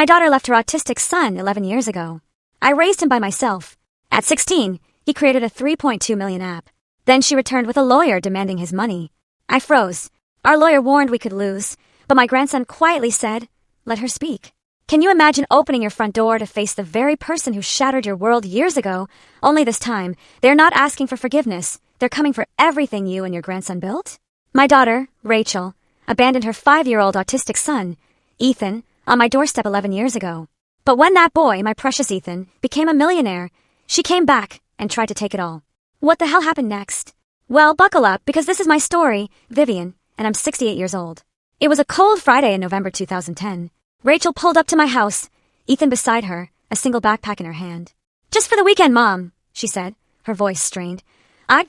My daughter left her autistic son 11 years ago. I raised him by myself. At 16, he created a 3.2 million app. Then she returned with a lawyer demanding his money. I froze. Our lawyer warned we could lose, but my grandson quietly said, "Let her speak." Can you imagine opening your front door to face the very person who shattered your world years ago? Only this time, they're not asking for forgiveness. They're coming for everything you and your grandson built. My daughter, Rachel, abandoned her 5-year-old autistic son, Ethan, on my doorstep 11 years ago. But when that boy, my precious Ethan, became a millionaire, she came back and tried to take it all. What the hell happened next? Well, buckle up, because this is my story, Vivian, and I'm 68 years old. It was a cold Friday in November 2010. Rachel pulled up to my house, Ethan beside her, a single backpack in her hand. "Just for the weekend, Mom," she said, her voice strained. I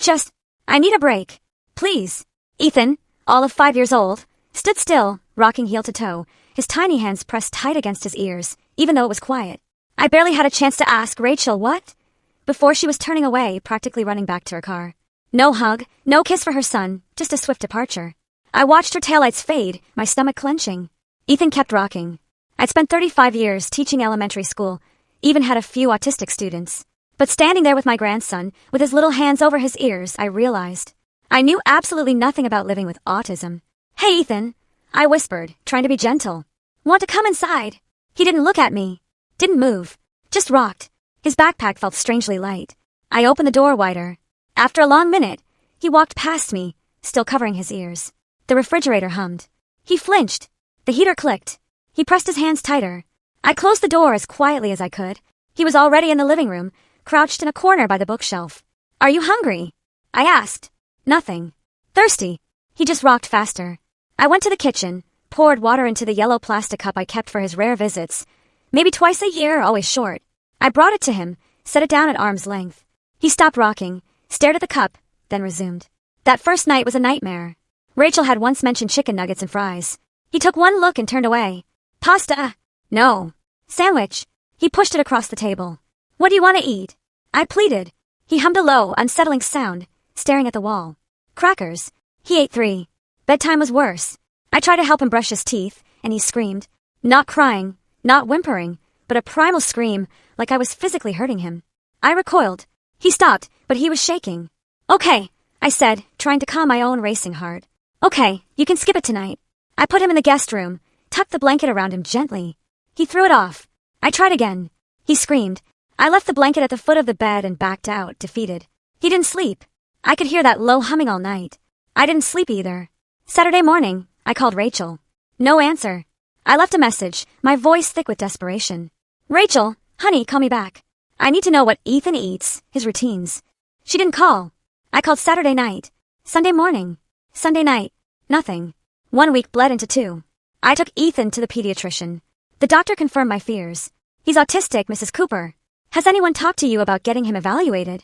need a break. Please." Ethan, all of 5 years old, stood still, rocking heel to toe, his tiny hands pressed tight against his ears, even though it was quiet. I barely had a chance to ask Rachel what, before she was turning away, practically running back to her car. No hug, no kiss for her son, just a swift departure. I watched her taillights fade, my stomach clenching. Ethan kept rocking. I'd spent 35 years teaching elementary school, even had a few autistic students. But standing there with my grandson, with his little hands over his ears, I realized I knew absolutely nothing about living with autism. "Hey, Ethan," I whispered, trying to be gentle. "Want to come inside?" He didn't look at me, didn't move, just rocked. His backpack felt strangely light. I opened the door wider. After a long minute, he walked past me, still covering his ears. The refrigerator hummed. He flinched. The heater clicked. He pressed his hands tighter. I closed the door as quietly as I could. He was already in the living room, crouched in a corner by the bookshelf. "Are you hungry?" I asked. "Nothing." "Thirsty?" He just rocked faster. I went to the kitchen, poured water into the yellow plastic cup I kept for his rare visits. Maybe twice a year, always short. I brought it to him, set it down at arm's length. He stopped rocking, stared at the cup, then resumed. That first night was a nightmare. Rachel had once mentioned chicken nuggets and fries. He took one look and turned away. "Pasta?" "No." "Sandwich?" He pushed it across the table. "What do you want to eat?" I pleaded. He hummed a low, unsettling sound, staring at the wall. "Crackers." He ate 3. Bedtime was worse. I tried to help him brush his teeth, and he screamed. Not crying, not whimpering, but a primal scream, like I was physically hurting him. I recoiled. He stopped, but he was shaking. "Okay," I said, trying to calm my own racing heart. "Okay, you can skip it tonight." I put him in the guest room, tucked the blanket around him gently. He threw it off. I tried again. He screamed. I left the blanket at the foot of the bed and backed out, defeated. He didn't sleep. I could hear that low humming all night. I didn't sleep either. Saturday morning, I called Rachel. No answer. I left a message, my voice thick with desperation. "Rachel, honey, call me back. I need to know what Ethan eats, his routines." She didn't call. I called Saturday night, Sunday morning, Sunday night, nothing. 1 week bled into 2. I took Ethan to the pediatrician. The doctor confirmed my fears. "He's autistic, Mrs. Cooper. Has anyone talked to you about getting him evaluated?"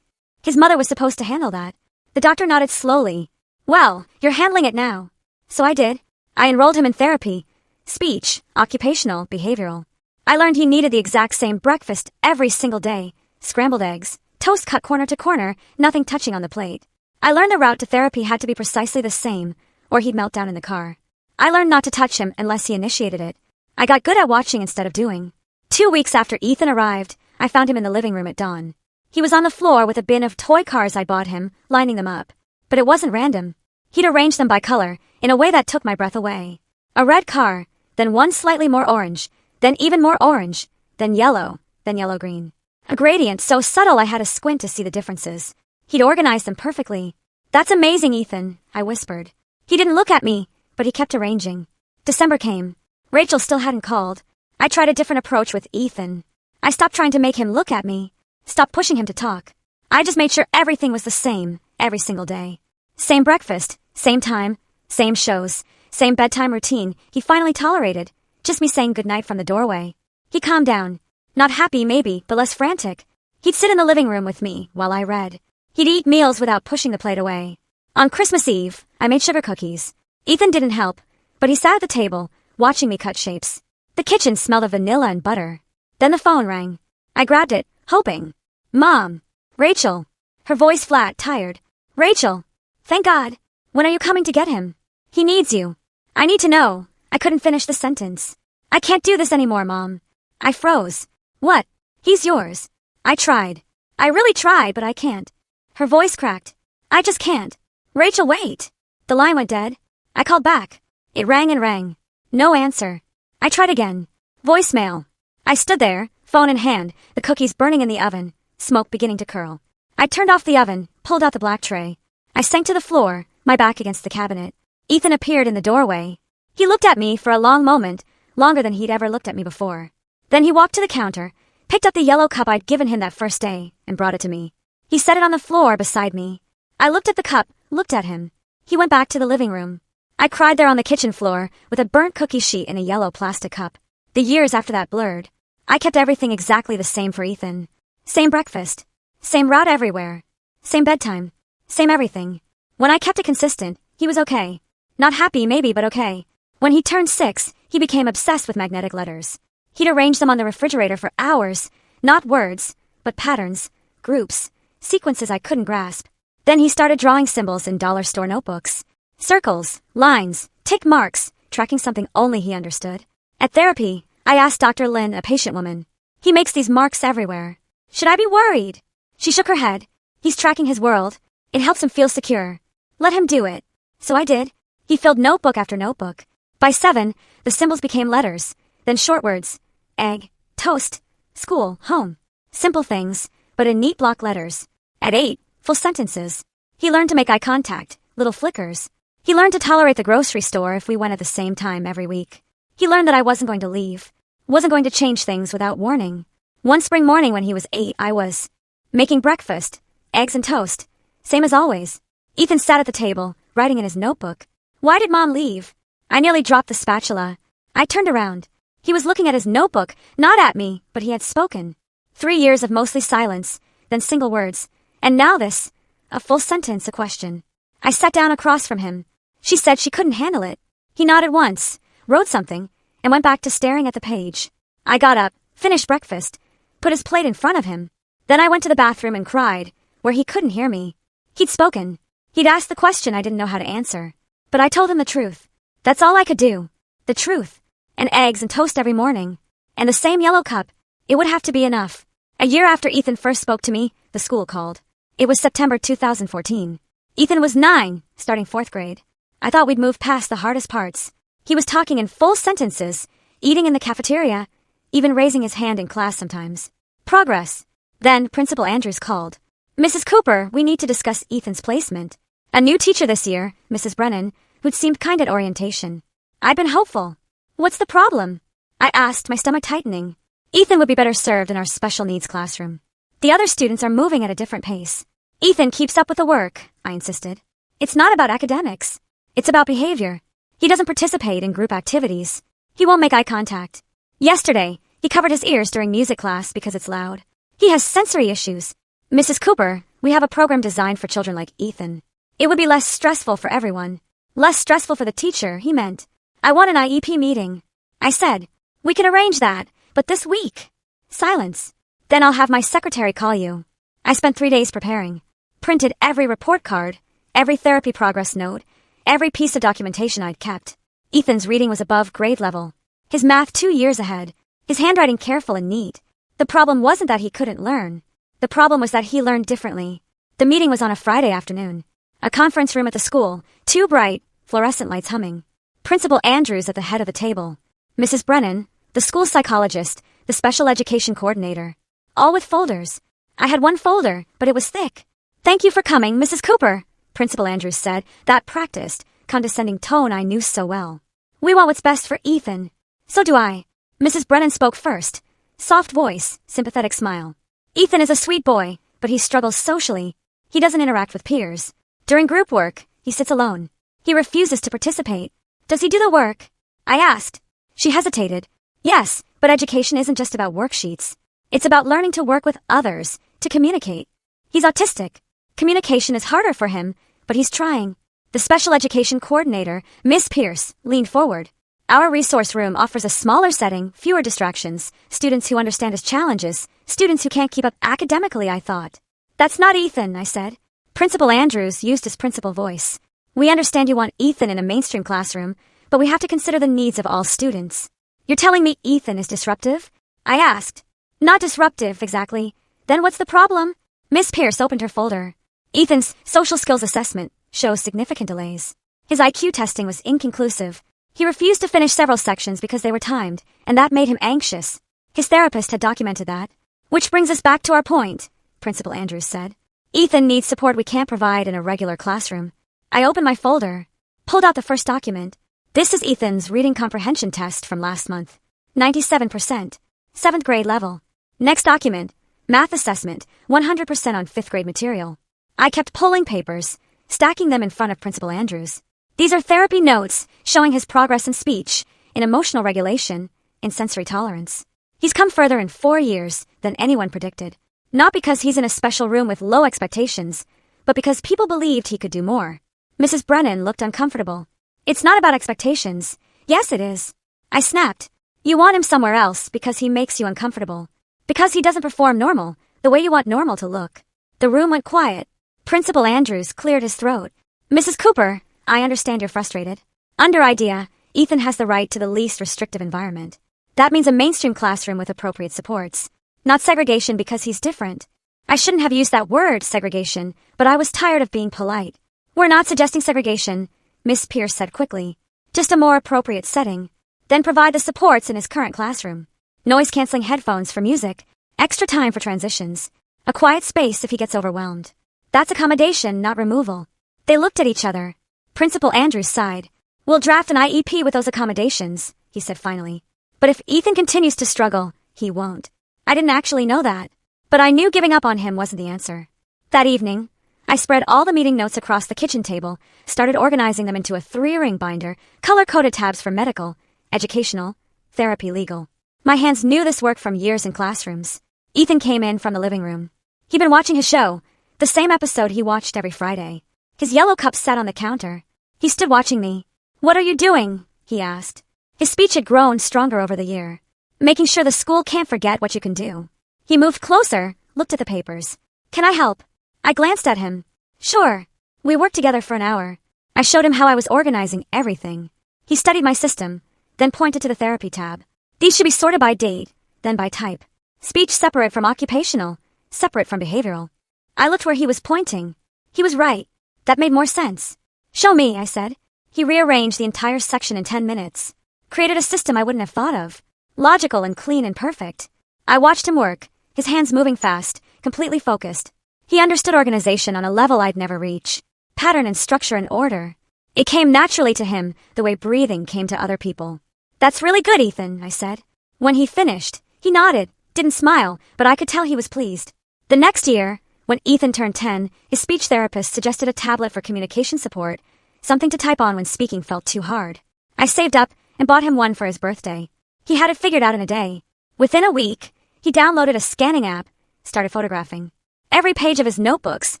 His mother was supposed to handle that. The doctor nodded slowly. "Well, you're handling it now." So I did. I enrolled him in therapy. Speech, occupational, behavioral. I learned he needed the exact same breakfast every single day. Scrambled eggs, toast cut corner to corner, nothing touching on the plate. I learned the route to therapy had to be precisely the same, or he'd melt down in the car. I learned not to touch him unless he initiated it. I got good at watching instead of doing. 2 weeks after Ethan arrived, I found him in the living room at dawn. He was on the floor with a bin of toy cars I bought him, lining them up. But it wasn't random. He'd arranged them by color, in a way that took my breath away. A red car, then one slightly more orange, then even more orange, then yellow-green. A gradient so subtle I had to squint to see the differences. He'd organized them perfectly. "That's amazing, Ethan," I whispered. He didn't look at me, but he kept arranging. December came. Rachel still hadn't called. I tried a different approach with Ethan. I stopped trying to make him look at me, stopped pushing him to talk. I just made sure everything was the same, every single day. Same breakfast, same time, same shows, same bedtime routine he finally tolerated, just me saying goodnight from the doorway. He calmed down. Not happy maybe, but less frantic. He'd sit in the living room with me while I read. He'd eat meals without pushing the plate away. On Christmas Eve, I made sugar cookies. Ethan didn't help, but he sat at the table, watching me cut shapes. The kitchen smelled of vanilla and butter. Then the phone rang. I grabbed it, hoping. "Mom." "Rachel." Her voice flat, tired. "Rachel. Thank God. When are you coming to get him? He needs you." "I need to know." I couldn't finish the sentence. I can't do this anymore, Mom. I froze. What? He's yours. I tried. I really tried, but I can't. Her voice cracked. I just can't. Rachel, wait. The line went dead. I called back. It rang and rang. No answer. I tried again. Voicemail. I stood there, phone in hand, the cookies burning in the oven, smoke beginning to curl. I turned off the oven, pulled out the black tray. I sank to the floor, my back against the cabinet. Ethan appeared in the doorway. He looked at me for a long moment, longer than he'd ever looked at me before. Then he walked to the counter, picked up the yellow cup I'd given him that first day, and brought it to me. He set it on the floor beside me. I looked at the cup, looked at him. He went back to the living room. I cried there on the kitchen floor, with a burnt cookie sheet in a yellow plastic cup. The years after that blurred. I kept everything exactly the same for Ethan. Same breakfast. Same route everywhere. Same bedtime. Same everything. When I kept it consistent, he was okay. Not happy maybe, but okay. When he turned 6, he became obsessed with magnetic letters. He'd arrange them on the refrigerator for hours. Not words, but patterns, groups, sequences I couldn't grasp. Then he started drawing symbols in dollar store notebooks. Circles, lines, tick marks, tracking something only he understood. At therapy, I asked Dr. Lynn, a patient woman. He makes these marks everywhere. Should I be worried? She shook her head. He's tracking his world. It helps him feel secure. Let him do it. So I did. He filled notebook after notebook. By 7, the symbols became letters, then short words. Egg, toast, school, home. Simple things, but in neat block letters. At 8, full sentences. He learned to make eye contact, little flickers. He learned to tolerate the grocery store if we went at the same time every week. He learned that I wasn't going to leave. Wasn't going to change things without warning. One spring morning when he was 8, I was making breakfast, eggs and toast. Same as always. Ethan sat at the table, writing in his notebook. Why did Mom leave? I nearly dropped the spatula. I turned around. He was looking at his notebook, not at me, but he had spoken. 3 years of mostly silence, then single words. And now this. A full sentence, a question. I sat down across from him. She said she couldn't handle it. He nodded once, wrote something, and went back to staring at the page. I got up, finished breakfast, put his plate in front of him. Then I went to the bathroom and cried, where he couldn't hear me. He'd spoken. He'd asked the question I didn't know how to answer. But I told him the truth. That's all I could do. The truth. And eggs and toast every morning. And the same yellow cup. It would have to be enough. A year after Ethan first spoke to me, the school called. It was September 2014. Ethan was 9, starting 4th grade. I thought we'd moved past the hardest parts. He was talking in full sentences, eating in the cafeteria, even raising his hand in class sometimes. Progress. Then Principal Andrews called. Mrs. Cooper, we need to discuss Ethan's placement. A new teacher this year, Mrs. Brennan, who'd seemed kind at orientation. I'd been hopeful. What's the problem? I asked, my stomach tightening. Ethan would be better served in our special needs classroom. The other students are moving at a different pace. Ethan keeps up with the work, I insisted. It's not about academics. It's about behavior. He doesn't participate in group activities. He won't make eye contact. Yesterday, he covered his ears during music class because it's loud. He has sensory issues. Mrs. Cooper, we have a program designed for children like Ethan. It would be less stressful for everyone. Less stressful for the teacher, he meant. I want an IEP meeting. I said, we can arrange that, but this week. Silence. Then I'll have my secretary call you. I spent 3 days preparing. Printed every report card, every therapy progress note, every piece of documentation I'd kept. Ethan's reading was above grade level. His math 2 years ahead. His handwriting careful and neat. The problem wasn't that he couldn't learn. The problem was that he learned differently. The meeting was on a Friday afternoon. A conference room at the school, 2 bright, fluorescent lights humming. Principal Andrews at the head of the table. Mrs. Brennan, the school psychologist, the special education coordinator. All with folders. I had one folder, but it was thick. Thank you for coming, Mrs. Cooper, Principal Andrews said, that practiced, condescending tone I knew so well. We want what's best for Ethan. So do I. Mrs. Brennan spoke first. Soft voice, sympathetic smile. Ethan is a sweet boy, but he struggles socially. He doesn't interact with peers. During group work, he sits alone. He refuses to participate. Does he do the work? I asked. She hesitated. Yes, but education isn't just about worksheets. It's about learning to work with others, to communicate. He's autistic. Communication is harder for him, but he's trying. The special education coordinator, Miss Pierce, leaned forward. Our resource room offers a smaller setting, fewer distractions, students who understand his challenges, students who can't keep up academically, I thought. That's not Ethan, I said. Principal Andrews used his principal voice. We understand you want Ethan in a mainstream classroom, but we have to consider the needs of all students. You're telling me Ethan is disruptive? I asked. Not disruptive, exactly. Then what's the problem? Miss Pierce opened her folder. Ethan's social skills assessment shows significant delays. His IQ testing was inconclusive. He refused to finish several sections because they were timed, and that made him anxious. His therapist had documented that. Which brings us back to our point, Principal Andrews said. Ethan needs support we can't provide in a regular classroom. I opened my folder, pulled out the first document. This is Ethan's reading comprehension test from last month. 97%. 7th grade level. Next document. Math assessment. 100% on 5th grade material. I kept pulling papers, stacking them in front of Principal Andrews. These are therapy notes showing his progress in speech, in emotional regulation, in sensory tolerance. He's come further in 4 years than anyone predicted. Not because he's in a special room with low expectations, but because people believed he could do more. Mrs. Brennan looked uncomfortable. It's not about expectations. Yes, it is. I snapped. You want him somewhere else because he makes you uncomfortable. Because he doesn't perform normal, the way you want normal to look. The room went quiet. Principal Andrews cleared his throat. Mrs. Cooper, I understand you're frustrated. Under IDEA, Ethan has the right to the least restrictive environment. That means a mainstream classroom with appropriate supports. Not segregation because he's different. I shouldn't have used that word, segregation, but I was tired of being polite. We're not suggesting segregation, Miss Pierce said quickly. Just a more appropriate setting. Then provide the supports in his current classroom. Noise-canceling headphones for music, extra time for transitions, a quiet space if he gets overwhelmed. That's accommodation, not removal. They looked at each other. Principal Andrews sighed. We'll draft an IEP with those accommodations, he said finally. But if Ethan continues to struggle, he won't. I didn't actually know that, but I knew giving up on him wasn't the answer. That evening, I spread all the meeting notes across the kitchen table, started organizing them into a 3-ring binder, color-coded tabs for medical, educational, therapy, legal. My hands knew this work from years in classrooms. Ethan came in from the living room. He'd been watching his show, the same episode he watched every Friday. His yellow cup sat on the counter. He stood watching me. What are you doing? He asked. His speech had grown stronger over the year. Making sure the school can't forget what you can do. He moved closer, looked at the papers. Can I help? I glanced at him. Sure. We worked together for an hour. I showed him how I was organizing everything. He studied my system, then pointed to the therapy tab. These should be sorted by date, then by type. Speech separate from occupational, separate from behavioral. I looked where he was pointing. He was right. That made more sense. Show me, I said. He rearranged the entire section in 10 minutes. Created a system I wouldn't have thought of. Logical and clean and perfect. I watched him work, his hands moving fast, completely focused. He understood organization on a level I'd never reach. Pattern and structure and order. It came naturally to him, the way breathing came to other people. That's really good, Ethan, I said. When he finished, he nodded, didn't smile, but I could tell he was pleased. The next year, when Ethan turned 10, his speech therapist suggested a tablet for communication support, something to type on when speaking felt too hard. I saved up and bought him one for his birthday. He had it figured out in a day. Within a week, he downloaded a scanning app, started photographing every page of his notebooks,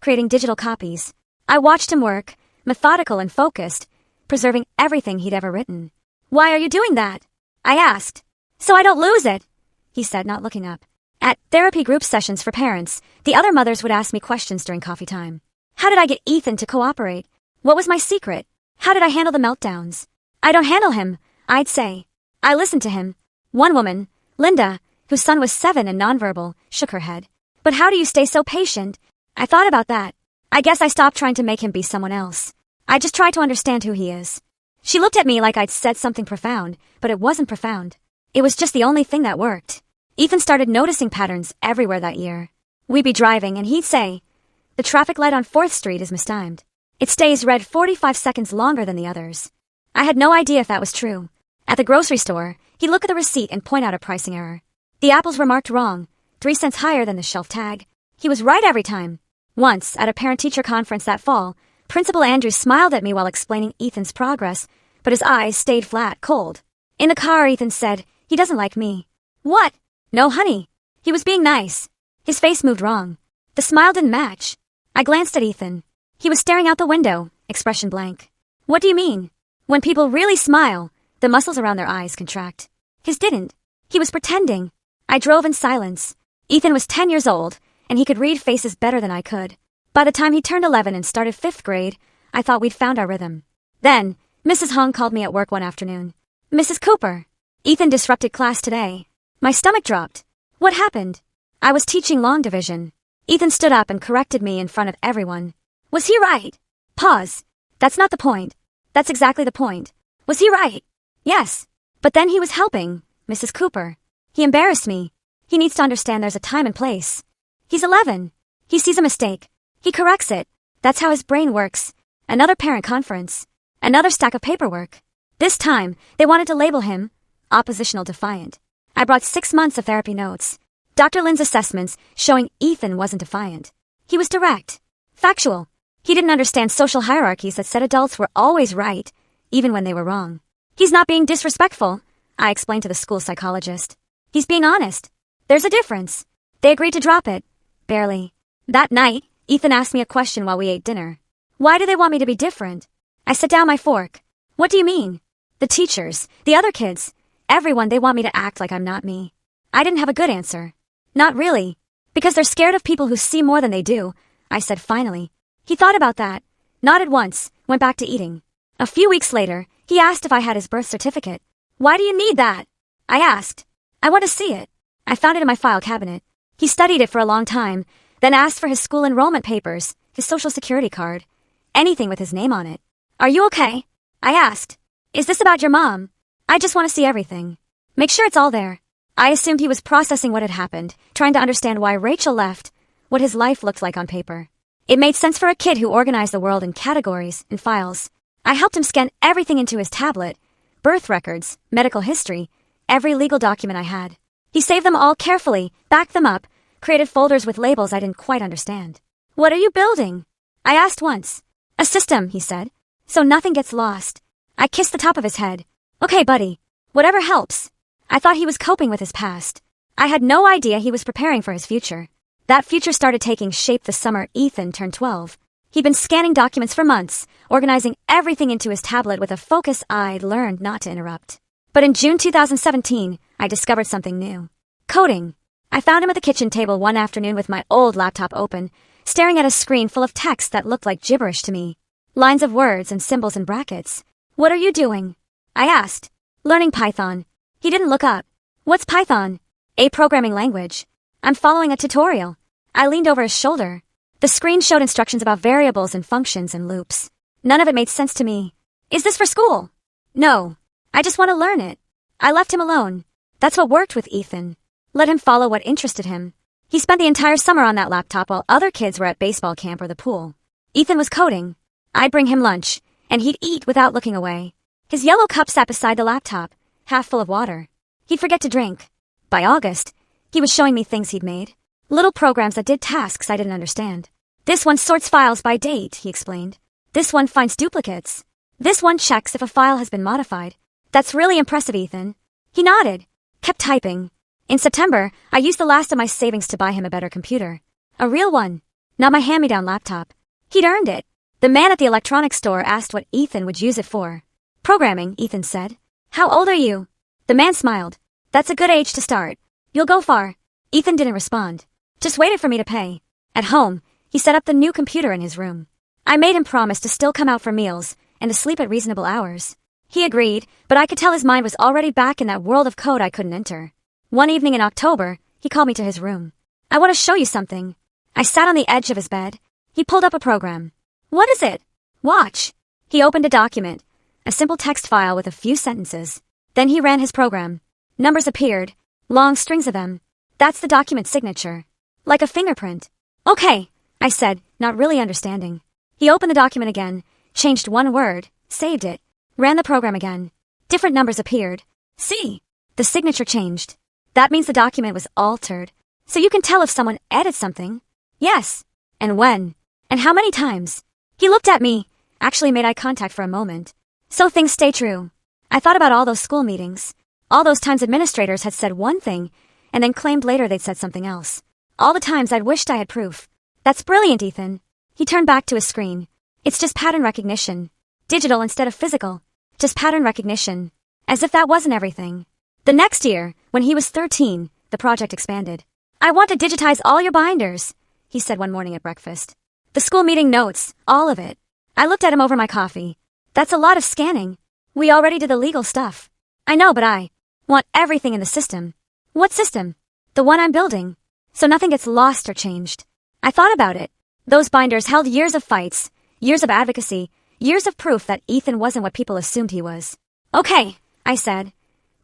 creating digital copies. I watched him work, methodical and focused, preserving everything he'd ever written. Why are you doing that? I asked. So I don't lose it, he said, not looking up. At therapy group sessions for parents, the other mothers would ask me questions during coffee time. How did I get Ethan to cooperate? What was my secret? How did I handle the meltdowns? I don't handle him, I'd say. I listened to him. One woman, Linda, whose son was 7 and nonverbal, shook her head. But how do you stay so patient? I thought about that. I guess I stopped trying to make him be someone else. I just tried to understand who he is. She looked at me like I'd said something profound, but it wasn't profound. It was just the only thing that worked. Ethan started noticing patterns everywhere that year. We'd be driving and he'd say, the traffic light on 4th Street is mistimed. It stays red 45 seconds longer than the others. I had no idea if that was true. At the grocery store, he'd look at the receipt and point out a pricing error. The apples were marked wrong, 3 cents higher than the shelf tag. He was right every time. Once, at a parent-teacher conference that fall, Principal Andrews smiled at me while explaining Ethan's progress, but his eyes stayed flat, cold. In the car, Ethan said, he doesn't like me. What? No, honey. He was being nice. His face moved wrong. The smile didn't match. I glanced at Ethan. He was staring out the window, expression blank. What do you mean? When people really smile, the muscles around their eyes contract. His didn't. He was pretending. I drove in silence. Ethan was 10 years old, and he could read faces better than I could. By the time he turned 11 and started 5th grade, I thought we'd found our rhythm. Then, Mrs. Hung called me at work one afternoon. Mrs. Cooper, Ethan disrupted class today. My stomach dropped. What happened? I was teaching long division. Ethan stood up and corrected me in front of everyone. Was he right? Pause. That's not the point. That's exactly the point. Was he right? Yes. But then he was helping Mrs. Cooper. He embarrassed me. He needs to understand there's a time and place. He's 11. He sees a mistake. He corrects it. That's how his brain works. Another parent conference. Another stack of paperwork. This time, they wanted to label him oppositional defiant. I brought 6 months of therapy notes. Dr. Lynn's assessments showing Ethan wasn't defiant. He was direct. Factual. He didn't understand social hierarchies that said adults were always right, even when they were wrong. He's not being disrespectful, I explained to the school psychologist. He's being honest. There's a difference. They agreed to drop it. Barely. That night, Ethan asked me a question while we ate dinner. Why do they want me to be different? I set down my fork. What do you mean? The teachers, the other kids, everyone, they want me to act like I'm not me. I didn't have a good answer. Not really. Because they're scared of people who see more than they do, I said finally. He thought about that, nodded once, went back to eating. A few weeks later, he asked if I had his birth certificate. Why do you need that? I asked. I want to see it. I found it in my file cabinet. He studied it for a long time, then asked for his school enrollment papers, his social security card, anything with his name on it. Are you okay? I asked. Is this about your mom? I just want to see everything. Make sure it's all there. I assumed he was processing what had happened, trying to understand why Rachel left, what his life looked like on paper. It made sense for a kid who organized the world in categories and files. I helped him scan everything into his tablet, birth records, medical history, every legal document I had. He saved them all carefully, backed them up, created folders with labels I didn't quite understand. What are you building? I asked once. A system, he said, so nothing gets lost. I kissed the top of his head. Okay, buddy. Whatever helps. I thought he was coping with his past. I had no idea he was preparing for his future. That future started taking shape the summer Ethan turned 12. He'd been scanning documents for months, organizing everything into his tablet with a focus I'd learned not to interrupt. But in June 2017, I discovered something new. Coding. I found him at the kitchen table one afternoon with my old laptop open, staring at a screen full of text that looked like gibberish to me. Lines of words and symbols and brackets. What are you doing? I asked. Learning Python. He didn't look up. What's Python? A programming language. I'm following a tutorial. I leaned over his shoulder. The screen showed instructions about variables and functions and loops. None of it made sense to me. Is this for school? No. I just want to learn it. I left him alone. That's what worked with Ethan. Let him follow what interested him. He spent the entire summer on that laptop while other kids were at baseball camp or the pool. Ethan was coding. I'd bring him lunch, and he'd eat without looking away. His yellow cup sat beside the laptop, half full of water. He'd forget to drink. By August, he was showing me things he'd made. Little programs that did tasks I didn't understand. This one sorts files by date, he explained. This one finds duplicates. This one checks if a file has been modified. That's really impressive, Ethan. He nodded, kept typing. In September, I used the last of my savings to buy him a better computer. A real one. Not my hand-me-down laptop. He'd earned it. The man at the electronics store asked what Ethan would use it for. Programming, Ethan said. How old are you? The man smiled. That's a good age to start. You'll go far. Ethan didn't respond. Just waited for me to pay. At home, he set up the new computer in his room. I made him promise to still come out for meals and to sleep at reasonable hours. He agreed, but I could tell his mind was already back in that world of code I couldn't enter. One evening in October, he called me to his room. I want to show you something. I sat on the edge of his bed. He pulled up a program. What is it? Watch. He opened a document, a simple text file with a few sentences. Then he ran his program. Numbers appeared, long strings of them. That's the document signature. Like a fingerprint. Okay, I said, not really understanding. He opened the document again, changed one word, saved it, ran the program again. Different numbers appeared. See, the signature changed. That means the document was altered. So you can tell if someone edits something. Yes. And when. And how many times. He looked at me, actually made eye contact for a moment. So things stay true. I thought about all those school meetings. All those times administrators had said one thing, and then claimed later they'd said something else. All the times I'd wished I had proof. That's brilliant, Ethan. He turned back to his screen. It's just pattern recognition. Digital instead of physical. Just pattern recognition. As if that wasn't everything. The next year, when he was 13, the project expanded. I want to digitize all your binders, he said one morning at breakfast. The school meeting notes, all of it. I looked at him over my coffee. That's a lot of scanning. We already did the legal stuff. I know, but Want everything in the system. What system? The one I'm building. So nothing gets lost or changed. I thought about it. Those binders held years of fights, years of advocacy, years of proof that Ethan wasn't what people assumed he was. Okay, I said.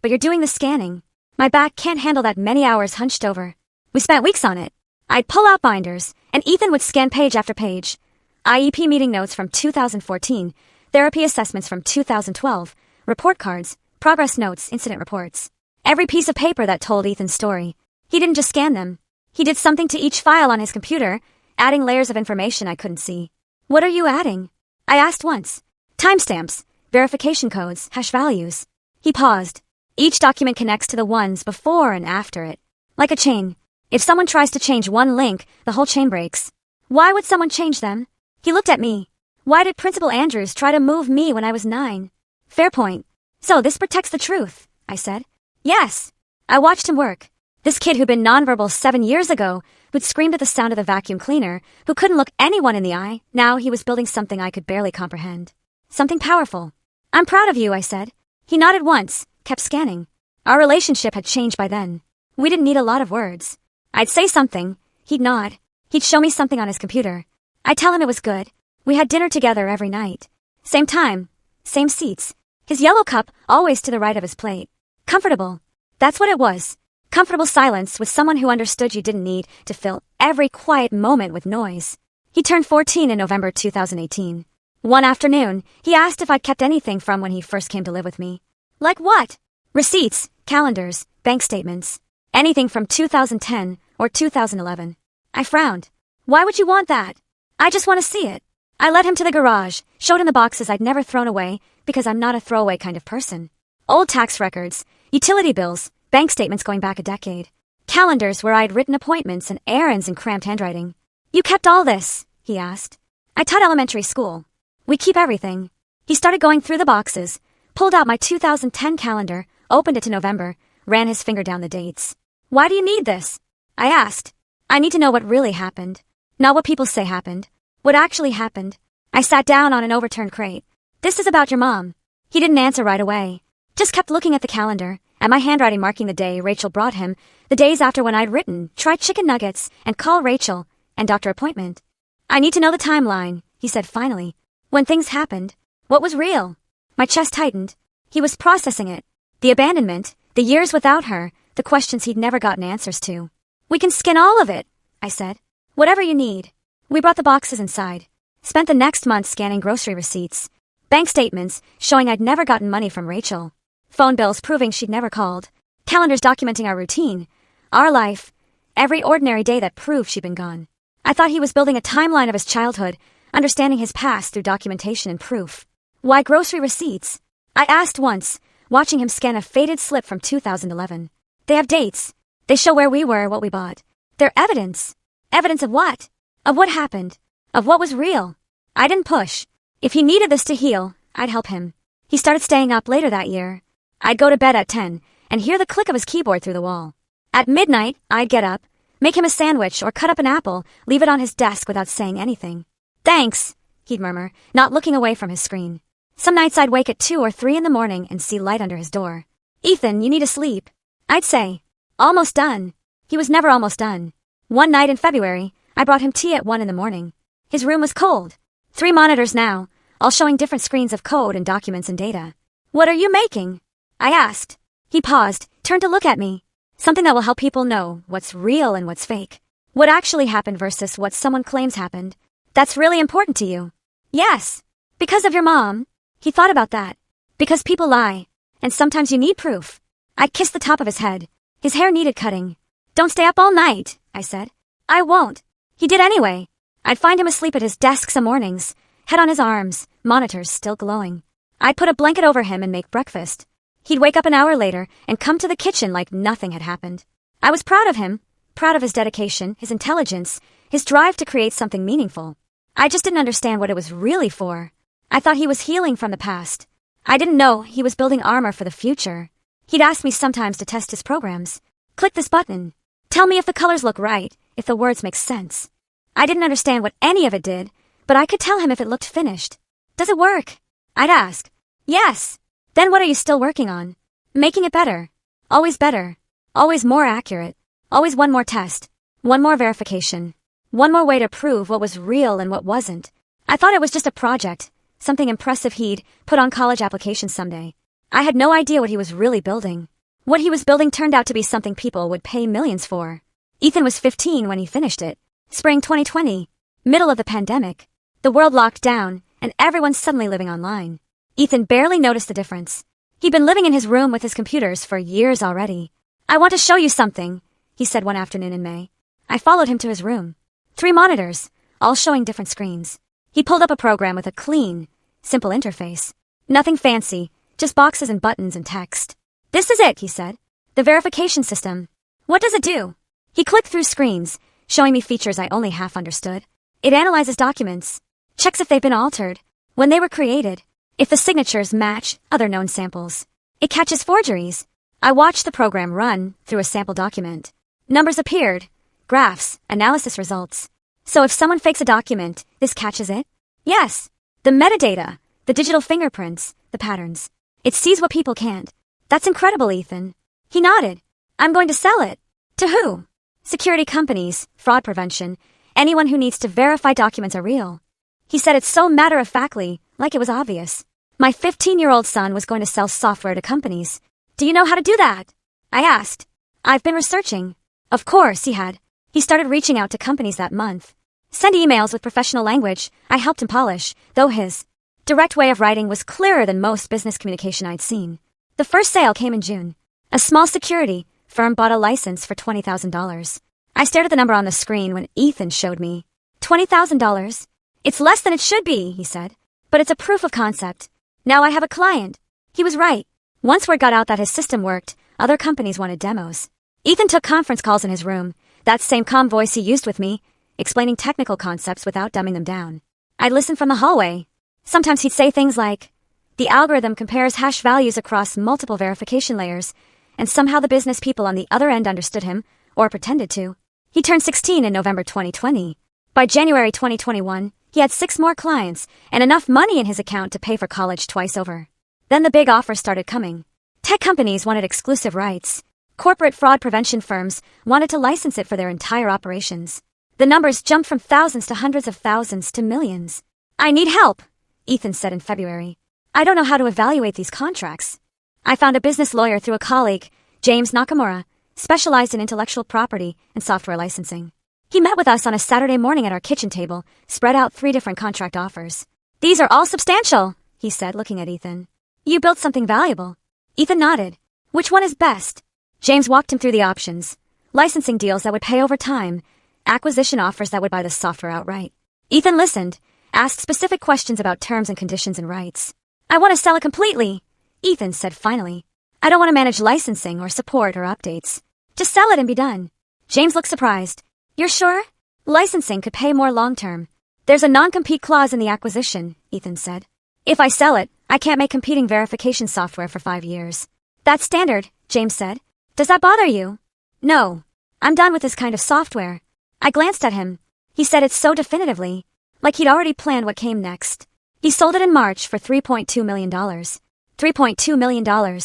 But you're doing the scanning. My back can't handle that many hours hunched over. We spent weeks on it. I'd pull out binders, and Ethan would scan page after page. IEP meeting notes from 2014, therapy assessments from 2012, report cards, progress notes, incident reports. Every piece of paper that told Ethan's story. He didn't just scan them. He did something to each file on his computer, adding layers of information I couldn't see. What are you adding? I asked once. Timestamps, verification codes, hash values. He paused. Each document connects to the ones before and after it. Like a chain. If someone tries to change one link, the whole chain breaks. Why would someone change them? He looked at me. Why did Principal Andrews try to move me when I was 9? Fair point. So this protects the truth, I said. Yes. I watched him work. This kid who'd been nonverbal 7 years ago, who'd screamed at the sound of the vacuum cleaner, who couldn't look anyone in the eye, now he was building something I could barely comprehend. Something powerful. I'm proud of you, I said. He nodded once, kept scanning. Our relationship had changed by then. We didn't need a lot of words. I'd say something. He'd nod. He'd show me something on his computer. I'd tell him it was good. We had dinner together every night. Same time. Same seats. His yellow cup always to the right of his plate. Comfortable. That's what it was. Comfortable silence with someone who understood you didn't need to fill every quiet moment with noise. He turned 14 in November 2018. One afternoon, he asked if I'd kept anything from when he first came to live with me. Like what? Receipts, calendars, bank statements. Anything from 2010 or 2011. I frowned. Why would you want that? I just want to see it. I led him to the garage, showed him the boxes I'd never thrown away because I'm not a throwaway kind of person. Old tax records, utility bills, bank statements going back a decade. Calendars where I'd written appointments and errands in cramped handwriting. You kept all this? He asked. I taught elementary school. We keep everything. He started going through the boxes, pulled out my 2010 calendar, opened it to November, ran his finger down the dates. Why do you need this? I asked. I need to know what really happened. Not what people say happened. What actually happened. I sat down on an overturned crate. This is about your mom. He didn't answer right away. Just kept looking at the calendar, and my handwriting marking the day Rachel brought him, the days after when I'd written, try chicken nuggets, and call Rachel, and doctor appointment. I need to know the timeline, he said finally. When things happened. What was real? My chest tightened. He was processing it. The abandonment, the years without her, the questions he'd never gotten answers to. We can skin all of it, I said. Whatever you need. We brought the boxes inside. Spent the next month scanning grocery receipts. Bank statements showing I'd never gotten money from Rachel. Phone bills proving she'd never called. Calendars documenting our routine. Our life. Every ordinary day that proved she'd been gone. I thought he was building a timeline of his childhood, understanding his past through documentation and proof. Why grocery receipts? I asked once, watching him scan a faded slip from 2011. They have dates. They show where we were, what we bought. They're evidence. Evidence of what? Of what happened. Of what was real. I didn't push. If he needed this to heal, I'd help him. He started staying up later that year. I'd go to bed at 10 and hear the click of his keyboard through the wall. At midnight, I'd get up, make him a sandwich or cut up an apple, leave it on his desk without saying anything. Thanks, he'd murmur, not looking away from his screen. Some nights I'd wake at 2 or 3 in the morning and see light under his door. Ethan, you need to sleep. I'd say. Almost done. He was never almost done. One night in February, I brought him tea at 1 in the morning. His room was cold. 3 monitors now, all showing different screens of code and documents and data. What are you making? I asked. He paused, turned to look at me. Something that will help people know what's real and what's fake. What actually happened versus what someone claims happened. That's really important to you. Yes. Because of your mom. He thought about that. Because people lie. And sometimes you need proof. I kissed the top of his head. His hair needed cutting. Don't stay up all night, I said. I won't. He did anyway. I'd find him asleep at his desk some mornings, head on his arms, monitors still glowing. I'd put a blanket over him and make breakfast. He'd wake up an hour later and come to the kitchen like nothing had happened. I was proud of him, proud of his dedication, his intelligence, his drive to create something meaningful. I just didn't understand what it was really for. I thought he was healing from the past. I didn't know he was building armor for the future. He'd ask me sometimes to test his programs. Click this button. Tell me if the colors look right, if the words make sense. I didn't understand what any of it did, but I could tell him if it looked finished. Does it work? I'd ask. Yes. Then what are you still working on? Making it better. Always better. Always more accurate. Always one more test. One more verification. One more way to prove what was real and what wasn't. I thought it was just a project, something impressive he'd put on college applications someday. I had no idea what he was really building. What he was building turned out to be something people would pay millions for. Ethan was 15 when he finished it. Spring 2020. Middle of the pandemic. The world locked down, and everyone's suddenly living online. Ethan barely noticed the difference. He'd been living in his room with his computers for years already. I want to show you something, he said one afternoon in May. I followed him to his room. 3 monitors, all showing different screens. He pulled up a program with a clean, simple interface. Nothing fancy, just boxes and buttons and text. This is it, he said. The verification system. What does it do? He clicked through screens, showing me features I only half understood. It analyzes documents, checks if they've been altered, when they were created, if the signatures match other known samples. It catches forgeries. I watched the program run through a sample document. Numbers appeared, graphs, analysis results. So if someone fakes a document, this catches it? Yes. The metadata, the digital fingerprints, the patterns. It sees what people can't. That's incredible, Ethan. He nodded. I'm going to sell it. To who? Security companies, fraud prevention, anyone who needs to verify documents are real. He said it so matter-of-factly, like it was obvious. My 15-year-old son was going to sell software to companies. Do you know how to do that? I asked. I've been researching. Of course, he had. He started reaching out to companies that month. Send emails with professional language. I helped him polish, though his direct way of writing was clearer than most business communication I'd seen. The first sale came in June. A small security firm bought a license for $20,000. I stared at the number on the screen when Ethan showed me. $20,000? It's less than it should be, he said. But it's a proof of concept. Now I have a client. He was right. Once word got out that his system worked, other companies wanted demos. Ethan took conference calls in his room, that same calm voice he used with me, explaining technical concepts without dumbing them down. I'd listen from the hallway. Sometimes he'd say things like, the algorithm compares hash values across multiple verification layers, and somehow the business people on the other end understood him, or pretended to. He turned 16 in November 2020. By January 2021, he had 6 more clients and enough money in his account to pay for college twice over. Then the big offers started coming. Tech companies wanted exclusive rights. Corporate fraud prevention firms wanted to license it for their entire operations. The numbers jumped from thousands to hundreds of thousands to millions. I need help, Ethan said in February. I don't know how to evaluate these contracts. I found a business lawyer through a colleague, James Nakamura, specialized in intellectual property and software licensing. He met with us on a Saturday morning at our kitchen table, spread out 3 different contract offers. These are all substantial, he said, looking at Ethan. You built something valuable. Ethan nodded. Which one is best? James walked him through the options. Licensing deals that would pay over time, acquisition offers that would buy the software outright. Ethan listened, asked specific questions about terms and conditions and rights. I want to sell it completely, Ethan said finally. I don't want to manage licensing or support or updates. Just sell it and be done. James looked surprised. You're sure? Licensing could pay more long-term. There's a non-compete clause in the acquisition, Ethan said. If I sell it, I can't make competing verification software for 5 years. That's standard, James said. Does that bother you? No. I'm done with this kind of software. I glanced at him. He said it so definitively, like he'd already planned what came next. He sold it in March for $3.2 million. $3.2 million.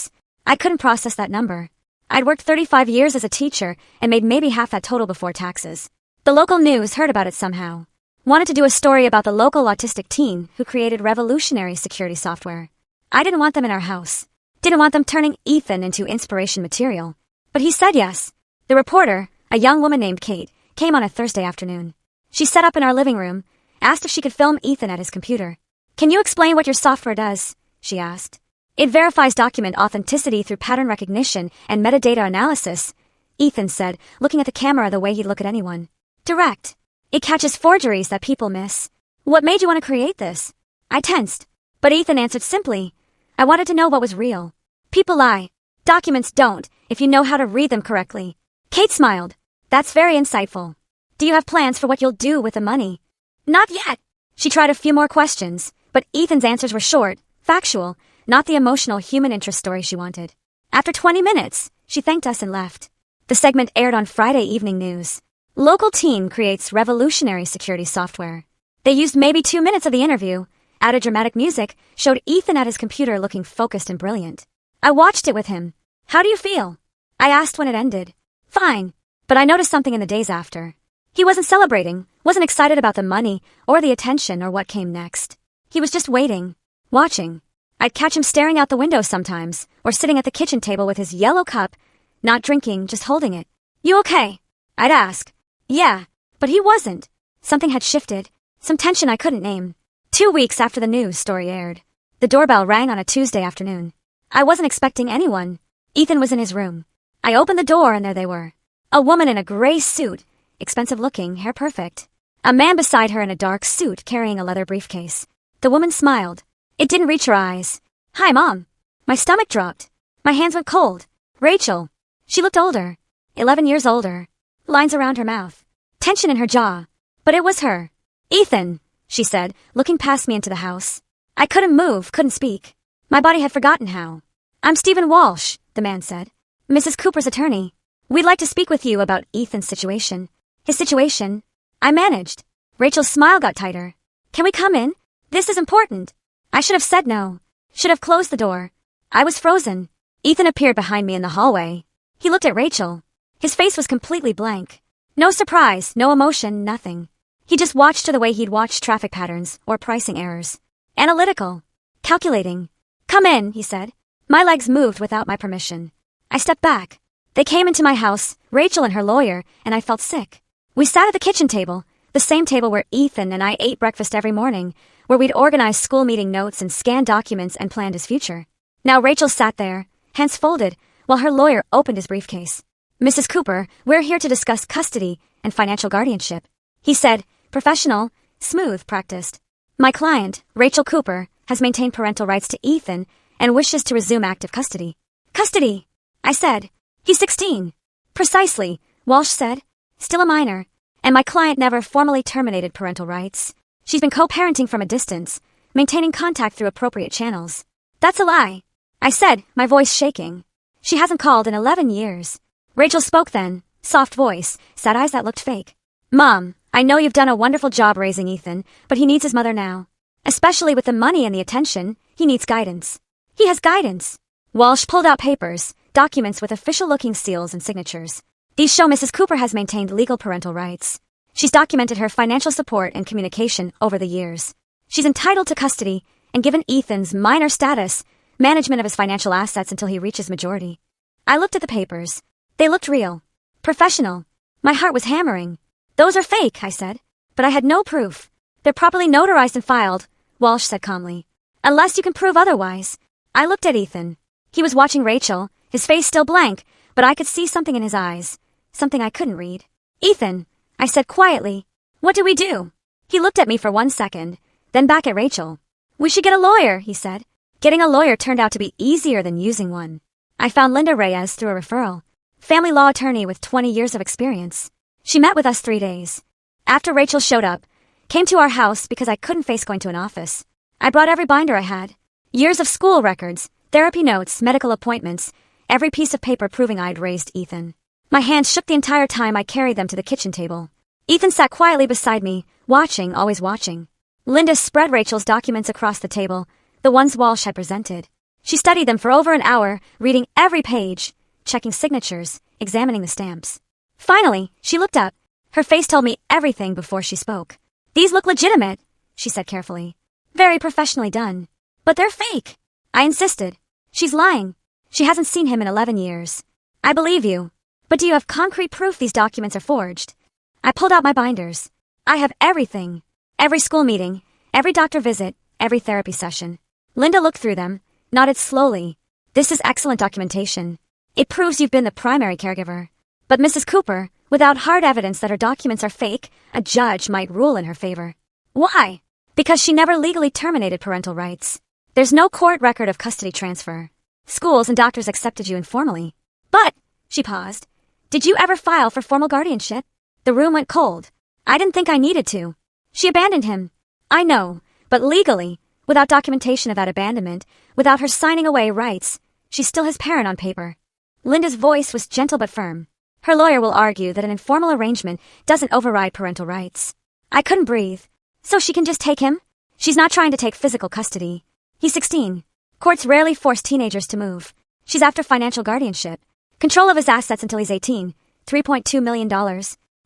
I couldn't process that number. I'd worked 35 years as a teacher and made maybe half that total before taxes. The local news heard about it somehow. Wanted to do a story about the local autistic teen who created revolutionary security software. I didn't want them in our house. Didn't want them turning Ethan into inspiration material. But he said yes. The reporter, a young woman named Kate, came on a Thursday afternoon. She set up in our living room, asked if she could film Ethan at his computer. Can you explain what your software does? She asked. It verifies document authenticity through pattern recognition and metadata analysis, Ethan said, looking at the camera the way he'd look at anyone. Direct. It catches forgeries that people miss. What made you want to create this? I tensed. But Ethan answered simply. I wanted to know what was real. People lie. Documents don't, if you know how to read them correctly. Kate smiled. That's very insightful. Do you have plans for what you'll do with the money? Not yet. She tried a few more questions, but Ethan's answers were short, factual, not the emotional human interest story she wanted. After 20 minutes, she thanked us and left. The segment aired on Friday Evening News. Local teen creates revolutionary security software. They used maybe 2 minutes of the interview, added dramatic music, showed Ethan at his computer looking focused and brilliant. I watched it with him. How do you feel? I asked when it ended. Fine. But I noticed something in the days after. He wasn't celebrating, wasn't excited about the money or the attention or what came next. He was just waiting, watching. I'd catch him staring out the window sometimes, or sitting at the kitchen table with his yellow cup, not drinking, just holding it. You okay? I'd ask. Yeah, but he wasn't. Something had shifted, some tension I couldn't name. 2 weeks after the news story aired, the doorbell rang on a Tuesday afternoon. I wasn't expecting anyone. Ethan was in his room. I opened the door and there they were. A woman in a gray suit, expensive looking, hair perfect. A man beside her in a dark suit carrying a leather briefcase. The woman smiled. It didn't reach her eyes. Hi, Mom. My stomach dropped. My hands went cold. Rachel. She looked older. 11 years older. Lines around her mouth. Tension in her jaw. But it was her. Ethan, she said, looking past me into the house. I couldn't move, couldn't speak. My body had forgotten how. I'm Stephen Walsh, the man said. Mrs. Cooper's attorney. We'd like to speak with you about Ethan's situation. His situation. I managed. Rachel's smile got tighter. Can we come in? This is important. I should have said no. Should have closed the door. I was frozen. Ethan appeared behind me in the hallway. He looked at Rachel. His face was completely blank. No surprise, no emotion, nothing. He just watched her the way he'd watched traffic patterns or pricing errors. Analytical. Calculating. Come in, he said. My legs moved without my permission. I stepped back. They came into my house, Rachel and her lawyer, and I felt sick. We sat at the kitchen table, the same table where Ethan and I ate breakfast every morning, where we'd organized school meeting notes and scanned documents and planned his future. Now Rachel sat there, hands folded, while her lawyer opened his briefcase. Mrs. Cooper, we're here to discuss custody and financial guardianship. He said, professional, smooth, practiced. My client, Rachel Cooper, has maintained parental rights to Ethan and wishes to resume active custody. Custody, I said. He's 16. Precisely, Walsh said. Still a minor. And my client never formally terminated parental rights. She's been co-parenting from a distance, maintaining contact through appropriate channels. That's a lie, I said, my voice shaking. She hasn't called in 11 years. Rachel spoke then, soft voice, sad eyes that looked fake. Mom, I know you've done a wonderful job raising Ethan, but he needs his mother now. Especially with the money and the attention, he needs guidance. He has guidance. Walsh pulled out papers, documents with official-looking seals and signatures. These show Mrs. Cooper has maintained legal parental rights. She's documented her financial support and communication over the years. She's entitled to custody and given Ethan's minor status, management of his financial assets until he reaches majority. I looked at the papers. They looked real. Professional. My heart was hammering. Those are fake, I said. But I had no proof. They're properly notarized and filed, Walsh said calmly. Unless you can prove otherwise. I looked at Ethan. He was watching Rachel, his face still blank, but I could see something in his eyes. Something I couldn't read. Ethan, I said quietly, what do we do? He looked at me for 1 second, then back at Rachel. We should get a lawyer, he said. Getting a lawyer turned out to be easier than using one. I found Linda Reyes through a referral. Family law attorney with 20 years of experience. She met with us 3 days. After Rachel showed up, came to our house because I couldn't face going to an office. I brought every binder I had. Years of school records, therapy notes, medical appointments, every piece of paper proving I'd raised Ethan. My hands shook the entire time I carried them to the kitchen table. Ethan sat quietly beside me, watching, always watching. Linda spread Rachel's documents across the table, the ones Walsh had presented. She studied them for over an hour, reading every page, checking signatures, examining the stamps. Finally, she looked up. Her face told me everything before she spoke. These look legitimate, she said carefully. Very professionally done. But they're fake. I insisted. She's lying. She hasn't seen him in 11 years. I believe you. But do you have concrete proof these documents are forged? I pulled out my binders. I have everything. Every school meeting, every doctor visit, every therapy session. Linda looked through them, nodded slowly. This is excellent documentation. It proves you've been the primary caregiver. But Mrs. Cooper, without hard evidence that her documents are fake, a judge might rule in her favor. Why? Because she never legally terminated parental rights. There's no court record of custody transfer. Schools and doctors accepted you informally. But, she paused, did you ever file for formal guardianship? The room went cold. I didn't think I needed to. She abandoned him. I know, but legally, without documentation of that abandonment, without her signing away rights, she's still his parent on paper. Linda's voice was gentle but firm. Her lawyer will argue that an informal arrangement doesn't override parental rights. I couldn't breathe. So she can just take him? She's not trying to take physical custody. He's 16. Courts rarely force teenagers to move. She's after financial guardianship. Control of his assets until he's 18. $3.2 million.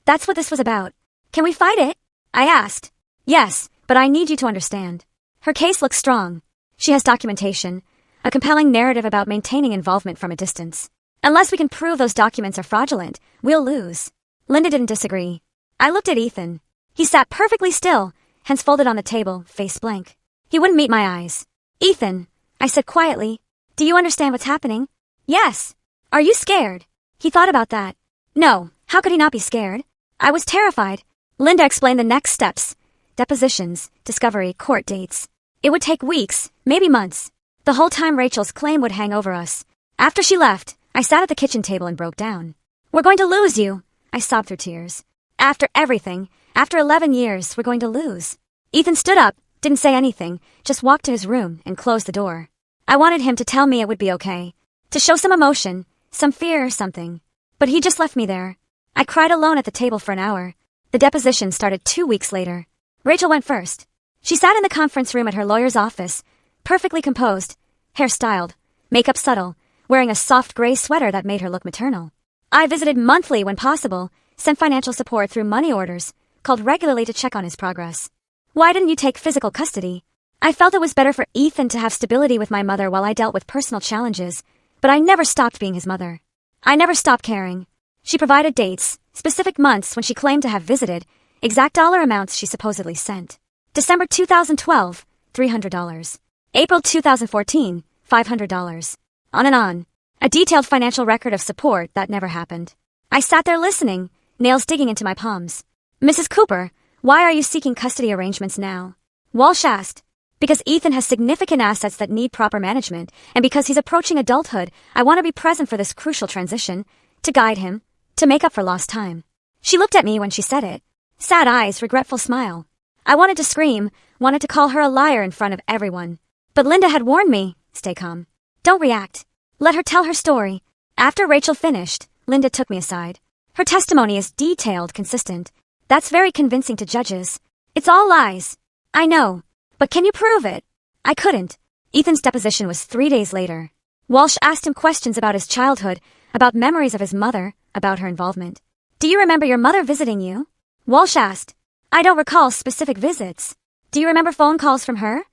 That's what this was about. Can we fight it? I asked. Yes, but I need you to understand. Her case looks strong. She has documentation, a compelling narrative about maintaining involvement from a distance. Unless we can prove those documents are fraudulent, we'll lose. Linda didn't disagree. I looked at Ethan. He sat perfectly still, hands folded on the table, face blank. He wouldn't meet my eyes. Ethan, I said quietly, do you understand what's happening? Yes. Are you scared? He thought about that. No, how could he not be scared? I was terrified. Linda explained the next steps. Depositions, discovery, court dates. It would take weeks, maybe months. The whole time Rachel's claim would hang over us. After she left, I sat at the kitchen table and broke down. We're going to lose you, I sobbed through tears. After everything, after 11 years, we're going to lose. Ethan stood up, didn't say anything, just walked to his room and closed the door. I wanted him to tell me it would be okay. To show some emotion, some fear or something. But he just left me there. I cried alone at the table for an hour. The deposition started 2 weeks later. Rachel went first. She sat in the conference room at her lawyer's office, perfectly composed, hair styled, makeup subtle, wearing a soft gray sweater that made her look maternal. I visited monthly when possible, sent financial support through money orders, called regularly to check on his progress. Why didn't you take physical custody? I felt it was better for Ethan to have stability with my mother while I dealt with personal challenges, but I never stopped being his mother. I never stopped caring. She provided dates, specific months when she claimed to have visited, exact dollar amounts she supposedly sent. December 2012, $300. April 2014, $500. On and on. A detailed financial record of support that never happened. I sat there listening, nails digging into my palms. Mrs. Cooper, why are you seeking custody arrangements now? Walsh asked. Because Ethan has significant assets that need proper management, and because he's approaching adulthood, I want to be present for this crucial transition, to guide him, to make up for lost time. She looked at me when she said it. Sad eyes, regretful smile. I wanted to scream, wanted to call her a liar in front of everyone. But Linda had warned me, stay calm. Don't react. Let her tell her story. After Rachel finished, Linda took me aside. Her testimony is detailed, consistent. That's very convincing to judges. It's all lies. I know. But can you prove it? I couldn't. Ethan's deposition was 3 days later. Walsh asked him questions about his childhood, about memories of his mother, about her involvement. Do you remember your mother visiting you? Walsh asked. I don't recall specific visits. Do you remember phone calls from her?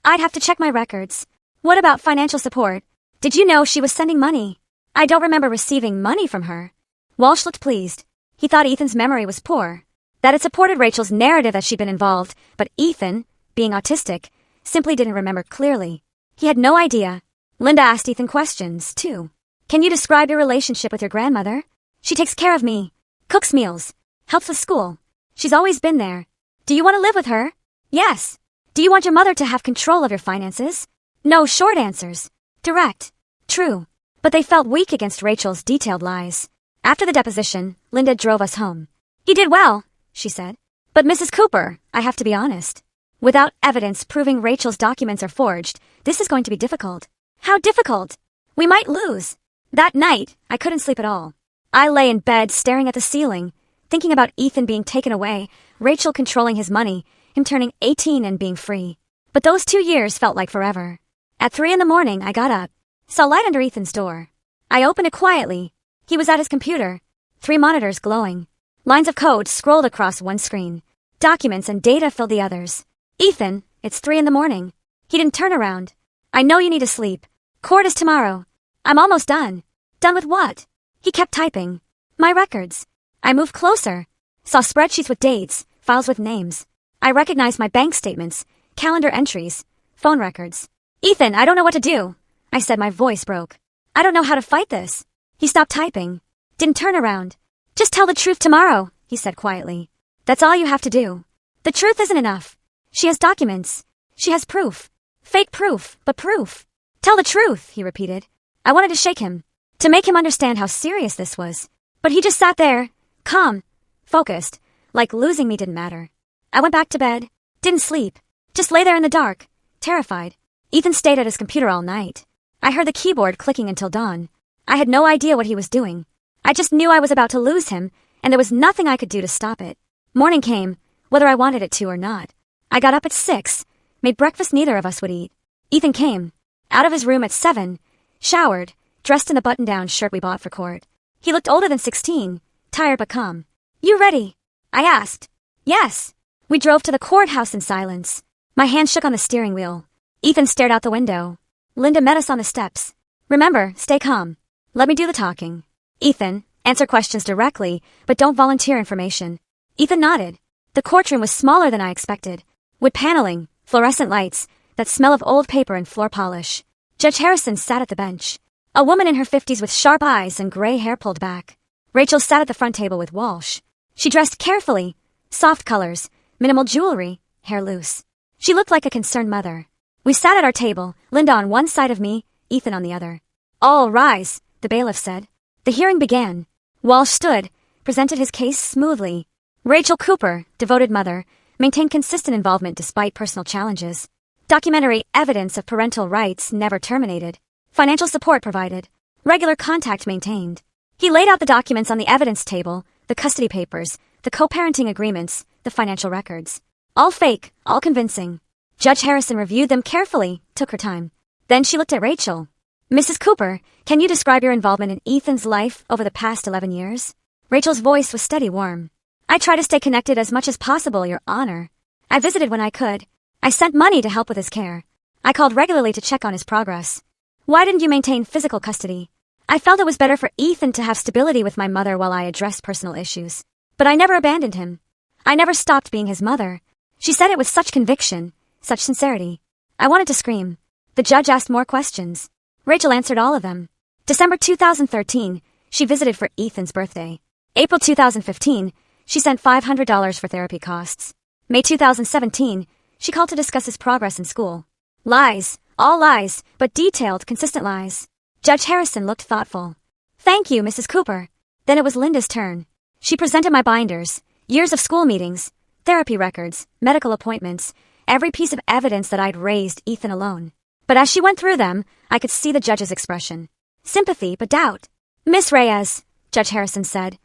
I'd have to check my records. What about financial support? Did you know she was sending money? I don't remember receiving money from her. Walsh looked pleased. He thought Ethan's memory was poor, that it supported Rachel's narrative that she'd been involved, but Ethan, being autistic, simply didn't remember clearly. He had no idea. Linda asked Ethan questions, too. Can you describe your relationship with your grandmother? She takes care of me, cooks meals, helps with school. She's always been there. Do you want to live with her? Yes. Do you want your mother to have control of your finances? No short answers. Direct. True. But they felt weak against Rachel's detailed lies. After the deposition, Linda drove us home. He did well, she said. But Mrs. Cooper, I have to be honest. Without evidence proving Rachel's documents are forged, this is going to be difficult. How difficult? We might lose. That night, I couldn't sleep at all. I lay in bed staring at the ceiling, thinking about Ethan being taken away, Rachel controlling his money, him turning 18 and being free. But those 2 years felt like forever. At 3 a.m, I got up, saw light under Ethan's door. I opened it quietly. He was at his computer, 3 monitors glowing. Lines of code scrolled across one screen. Documents and data filled the others. Ethan, it's 3 a.m. He didn't turn around. I know you need to sleep. Court is tomorrow. I'm almost done. Done with what? He kept typing. My records. I moved closer. Saw spreadsheets with dates, files with names. I recognized my bank statements, calendar entries, phone records. Ethan, I don't know what to do. I said, my voice broke. I don't know how to fight this. He stopped typing. Didn't turn around. Just tell the truth tomorrow, he said quietly. That's all you have to do. The truth isn't enough. She has documents. She has proof. Fake proof, but proof. Tell the truth, he repeated. I wanted to shake him, to make him understand how serious this was. But he just sat there, calm, focused, like losing me didn't matter. I went back to bed, didn't sleep, just lay there in the dark, terrified. Ethan stayed at his computer all night. I heard the keyboard clicking until dawn. I had no idea what he was doing. I just knew I was about to lose him, and there was nothing I could do to stop it. Morning came, whether I wanted it to or not. I got up at 6, made breakfast neither of us would eat. Ethan came, out of his room at 7, showered, dressed in the button-down shirt we bought for court. He looked older than 16, tired but calm. You ready? I asked. Yes. We drove to the courthouse in silence. My hand shook on the steering wheel. Ethan stared out the window. Linda met us on the steps. Remember, stay calm. Let me do the talking. Ethan, answer questions directly, but don't volunteer information. Ethan nodded. The courtroom was smaller than I expected. Wood paneling, fluorescent lights, that smell of old paper and floor polish. Judge Harrison sat at the bench. A woman in her 50s with sharp eyes and gray hair pulled back. Rachel sat at the front table with Walsh. She dressed carefully. Soft colors, minimal jewelry, hair loose. She looked like a concerned mother. We sat at our table, Linda on one side of me, Ethan on the other. All rise, the bailiff said. The hearing began. Walsh stood, presented his case smoothly. Rachel Cooper, devoted mother, maintained consistent involvement despite personal challenges. Documentary evidence of parental rights never terminated. Financial support provided. Regular contact maintained. He laid out the documents on the evidence table, the custody papers, the co-parenting agreements, the financial records. All fake, all convincing. Judge Harrison reviewed them carefully, took her time. Then she looked at Rachel. Mrs. Cooper, can you describe your involvement in Ethan's life over the past 11 years? Rachel's voice was steady, warm. I try to stay connected as much as possible, Your Honor. I visited when I could. I sent money to help with his care. I called regularly to check on his progress. Why didn't you maintain physical custody? I felt it was better for Ethan to have stability with my mother while I addressed personal issues. But I never abandoned him. I never stopped being his mother. She said it with such conviction, such sincerity. I wanted to scream. The judge asked more questions. Rachel answered all of them. December 2013, she visited for Ethan's birthday. April 2015, she sent $500 for therapy costs. May 2017, she called to discuss his progress in school. Lies, all lies, but detailed, consistent lies. Judge Harrison looked thoughtful. Thank you, Mrs. Cooper. Then it was Linda's turn. She presented my binders, years of school meetings, therapy records, medical appointments, every piece of evidence that I'd raised Ethan alone. But as she went through them, I could see the judge's expression. Sympathy, but doubt. Miss Reyes, Judge Harrison said,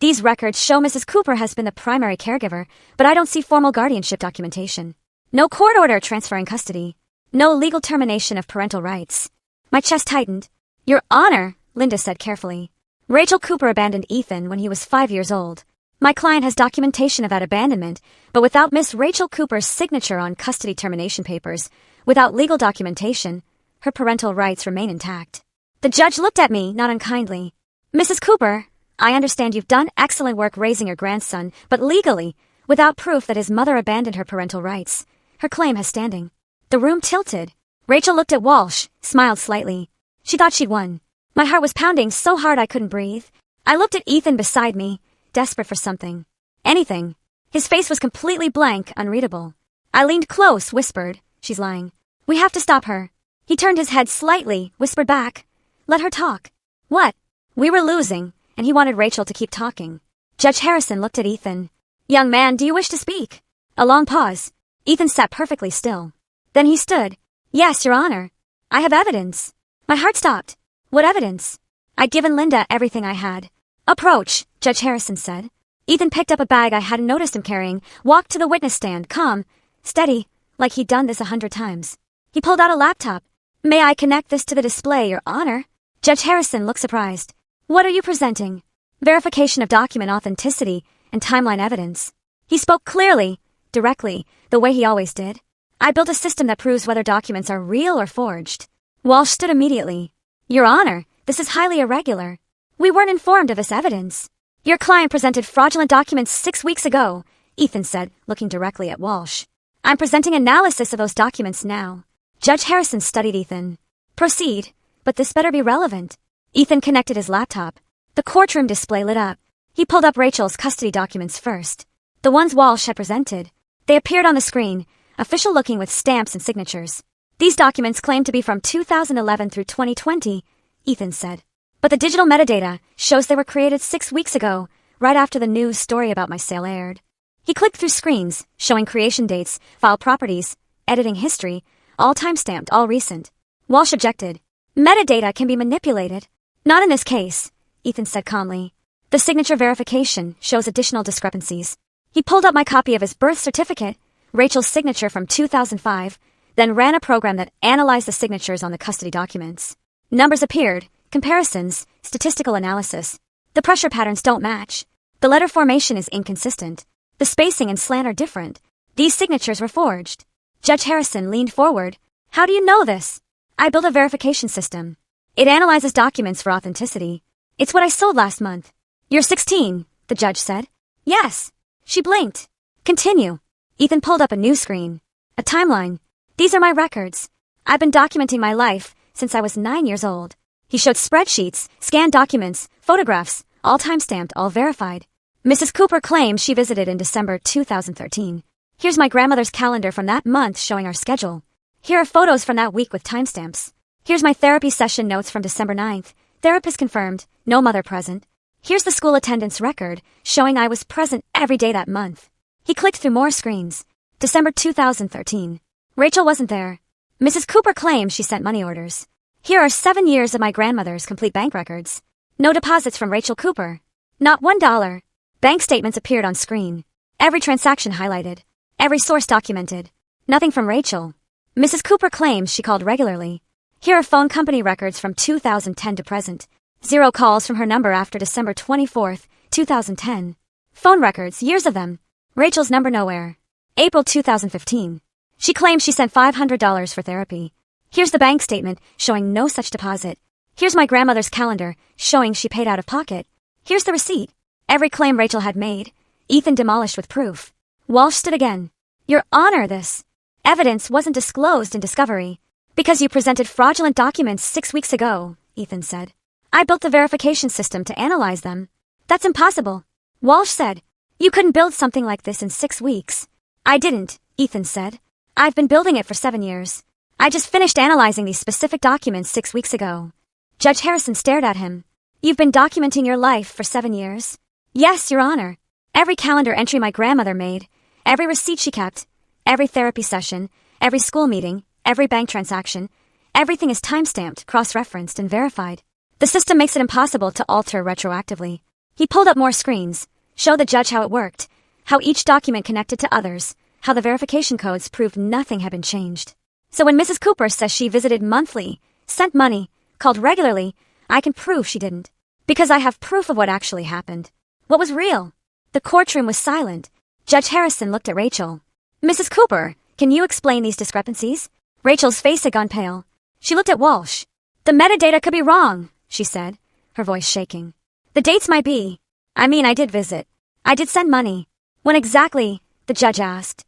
these records show Mrs. Cooper has been the primary caregiver, but I don't see formal guardianship documentation. No court order transferring custody. No legal termination of parental rights. My chest tightened. Your Honor, Linda said carefully. Rachel Cooper abandoned Ethan when he was 5 years old. My client has documentation of that abandonment, but without Miss Rachel Cooper's signature on custody termination papers, without legal documentation, her parental rights remain intact. The judge looked at me, not unkindly. Mrs. Cooper, I understand you've done excellent work raising your grandson, but legally, without proof that his mother abandoned her parental rights, her claim has standing. The room tilted. Rachel looked at Walsh, smiled slightly. She thought she'd won. My heart was pounding so hard I couldn't breathe. I looked at Ethan beside me, desperate for something. Anything. His face was completely blank, unreadable. I leaned close, whispered, she's lying. We have to stop her. He turned his head slightly, whispered back. Let her talk. What? We were losing, and he wanted Rachel to keep talking. Judge Harrison looked at Ethan. Young man, do you wish to speak? A long pause. Ethan sat perfectly still. Then he stood. Yes, Your Honor. I have evidence. My heart stopped. What evidence? I'd given Linda everything I had. Approach, Judge Harrison said. Ethan picked up a bag I hadn't noticed him carrying, walked to the witness stand, calm, steady, like he'd done this 100 times. He pulled out a laptop. May I connect this to the display, Your Honor? Judge Harrison looked surprised. What are you presenting? Verification of document authenticity and timeline evidence. He spoke clearly, directly, the way he always did. I built a system that proves whether documents are real or forged. Walsh stood immediately. Your Honor, this is highly irregular. We weren't informed of this evidence. Your client presented fraudulent documents 6 weeks ago, Ethan said, looking directly at Walsh. I'm presenting analysis of those documents now. Judge Harrison studied Ethan. Proceed, but this better be relevant. Ethan connected his laptop. The courtroom display lit up. He pulled up Rachel's custody documents first. The ones Walsh had presented. They appeared on the screen, official-looking with stamps and signatures. These documents claim to be from 2011 through 2020, Ethan said. But the digital metadata shows they were created 6 weeks ago, right after the news story about my sale aired. He clicked through screens, showing creation dates, file properties, editing history, all time-stamped, all recent. Walsh objected. Metadata can be manipulated. Not in this case, Ethan said calmly. The signature verification shows additional discrepancies. He pulled up my copy of his birth certificate, Rachel's signature from 2005, then ran a program that analyzed the signatures on the custody documents. Numbers appeared, Comparisons, statistical analysis. The pressure patterns don't match. The letter formation is inconsistent. The spacing and slant are different. These signatures were forged. Judge Harrison leaned forward. How do you know this? I built a verification system. It analyzes documents for authenticity. It's what I sold last month. You're 16, the judge said. Yes. She blinked. Continue. Ethan pulled up a new screen. A timeline. These are my records. I've been documenting my life since I was 9 years old. He showed spreadsheets, scanned documents, photographs, all time-stamped, all verified. Mrs. Cooper claimed she visited in December 2013. Here's my grandmother's calendar from that month showing our schedule. Here are photos from that week with timestamps. Here's my therapy session notes from December 9th. Therapist confirmed, no mother present. Here's the school attendance record showing I was present every day that month. He clicked through more screens. December 2013. Rachel wasn't there. Mrs. Cooper claimed she sent money orders. Here are 7 years of my grandmother's complete bank records. No deposits from Rachel Cooper. Not $1. Bank statements appeared on screen. Every transaction highlighted. Every source documented. Nothing from Rachel. Mrs. Cooper claims she called regularly. Here are phone company records from 2010 to present. 0 calls from her number after December 24th, 2010. Phone records, years of them. Rachel's number nowhere. April 2015. She claims she sent $500 for therapy. Here's the bank statement showing no such deposit. Here's my grandmother's calendar showing she paid out of pocket. Here's the receipt. Every claim Rachel had made. Ethan demolished with proof. Walsh stood again. Your Honor, this evidence wasn't disclosed in discovery. Because you presented fraudulent documents 6 weeks ago, Ethan said. I built the verification system to analyze them. That's impossible. Walsh said. You couldn't build something like this in 6 weeks. I didn't, Ethan said. I've been building it for 7 years. I just finished analyzing these specific documents 6 weeks ago. Judge Harrison stared at him. You've been documenting your life for 7 years? Yes, Your Honor. Every calendar entry my grandmother made, every receipt she kept, every therapy session, every school meeting, every bank transaction, everything is timestamped, cross-referenced, and verified. The system makes it impossible to alter retroactively. He pulled up more screens, showed the judge how it worked, how each document connected to others, how the verification codes proved nothing had been changed. So when Mrs. Cooper says she visited monthly, sent money, called regularly, I can prove she didn't. Because I have proof of what actually happened. What was real? The courtroom was silent. Judge Harrison looked at Rachel. Mrs. Cooper, can you explain these discrepancies? Rachel's face had gone pale. She looked at Walsh. The metadata could be wrong, she said, her voice shaking. The dates might be. I mean, I did visit. I did send money. When exactly? The judge asked.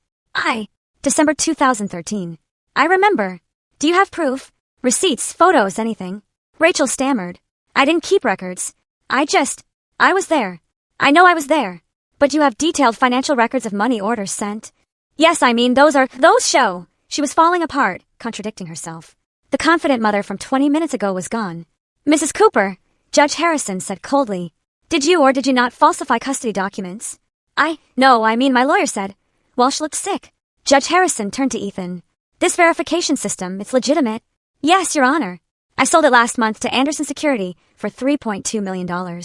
December 2013. I remember. Do you have proof? Receipts, photos, anything? Rachel stammered. I didn't keep records. I was there. I know I was there. But you have detailed financial records of money orders sent. Yes, I mean, those show. She was falling apart, contradicting herself. The confident mother from 20 minutes ago was gone. Mrs. Cooper, Judge Harrison said coldly. Did you or did you not falsify custody documents? No, I mean my lawyer said. Walsh looked sick. Judge Harrison turned to Ethan. This verification system, it's legitimate. Yes, Your Honor. I sold it last month to Anderson Security for $3.2 million.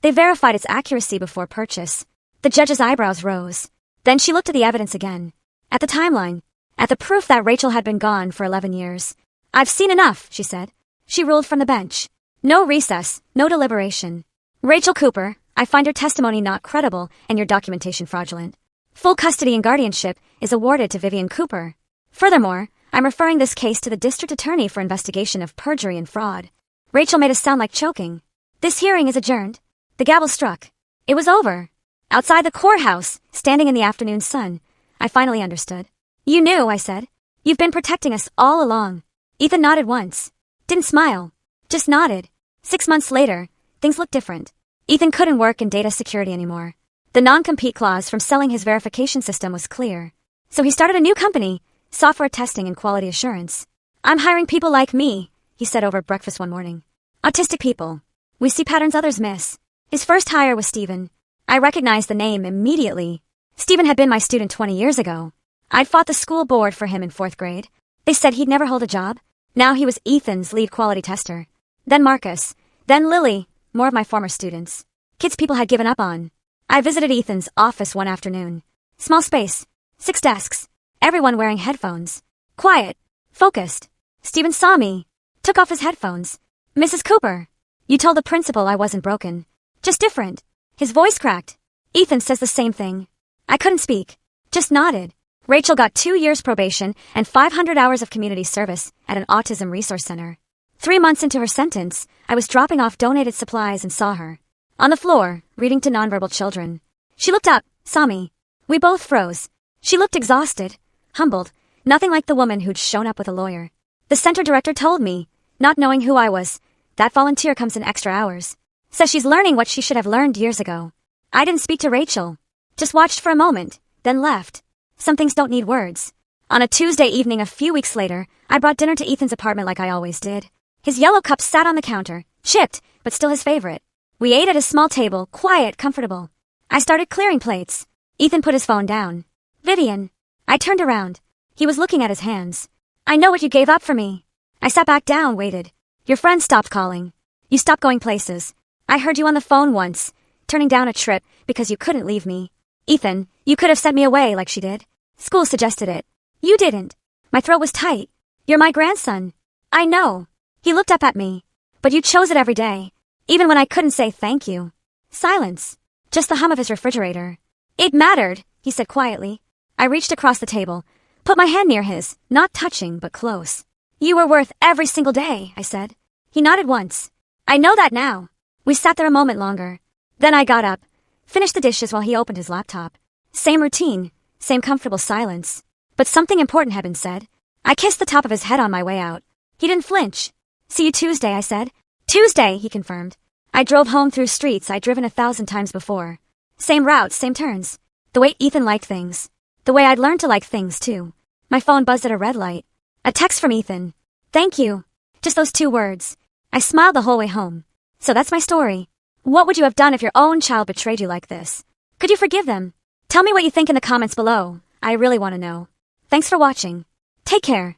They verified its accuracy before purchase. The judge's eyebrows rose. Then she looked at the evidence again. At the timeline. At the proof that Rachel had been gone for 11 years. I've seen enough, she said. She ruled from the bench. No recess, no deliberation. Rachel Cooper, I find your testimony not credible and your documentation fraudulent. Full custody and guardianship is awarded to Vivian Cooper. Furthermore, I'm referring this case to the district attorney for investigation of perjury and fraud. Rachel made a sound like choking. This hearing is adjourned. The gavel struck. It was over. Outside the courthouse, standing in the afternoon sun, I finally understood. You knew, I said. You've been protecting us all along. Ethan nodded once. Didn't smile. Just nodded. 6 months later, things looked different. Ethan couldn't work in data security anymore. The non-compete clause from selling his verification system was clear. So he started a new company, software testing and quality assurance. I'm hiring people like me, he said over breakfast one morning. Autistic people. We see patterns others miss. His first hire was Stephen. I recognized the name immediately. Stephen had been my student 20 years ago. I'd fought the school board for him in 4th grade. They said he'd never hold a job. Now he was Ethan's lead quality tester. Then Marcus. Then Lily, more of my former students. Kids people had given up on. I visited Ethan's office one afternoon. Small space. 6 desks. Everyone wearing headphones. Quiet. Focused. Stephen saw me. Took off his headphones. Mrs. Cooper. You told the principal I wasn't broken. Just different. His voice cracked. Ethan says the same thing. I couldn't speak. Just nodded. Rachel got 2 years probation and 500 hours of community service at an autism resource center. 3 months into her sentence, I was dropping off donated supplies and saw her. On the floor, reading to nonverbal children. She looked up, saw me. We both froze. She looked exhausted, humbled, nothing like the woman who'd shown up with a lawyer. The center director told me, not knowing who I was, that volunteer comes in extra hours. Says she's learning what she should have learned years ago. I didn't speak to Rachel. Just watched for a moment, then left. Some things don't need words. On a Tuesday evening a few weeks later, I brought dinner to Ethan's apartment like I always did. His yellow cup sat on the counter, chipped, but still his favorite. We ate at a small table, quiet, comfortable. I started clearing plates. Ethan put his phone down. Vivian. I turned around. He was looking at his hands. I know what you gave up for me. I sat back down, waited. Your friend stopped calling. You stopped going places. I heard you on the phone once, turning down a trip because you couldn't leave me. Ethan, you could have sent me away like she did. School suggested it. You didn't. My throat was tight. You're my grandson. I know. He looked up at me. But you chose it every day, even when I couldn't say thank you. Silence. Just the hum of his refrigerator. It mattered, he said quietly. I reached across the table, put my hand near his, not touching but close. You were worth every single day, I said. He nodded once. I know that now. We sat there a moment longer. Then I got up, finished the dishes while he opened his laptop. Same routine, same comfortable silence. But something important had been said. I kissed the top of his head on my way out. He didn't flinch. See you Tuesday, I said. Tuesday, he confirmed. I drove home through streets I'd driven 1,000 times before. Same routes, same turns. The way Ethan liked things. The way I'd learned to like things, too. My phone buzzed at a red light. A text from Ethan. Thank you. Just those 2 words. I smiled the whole way home. So that's my story. What would you have done if your own child betrayed you like this? Could you forgive them? Tell me what you think in the comments below. I really want to know. Thanks for watching. Take care.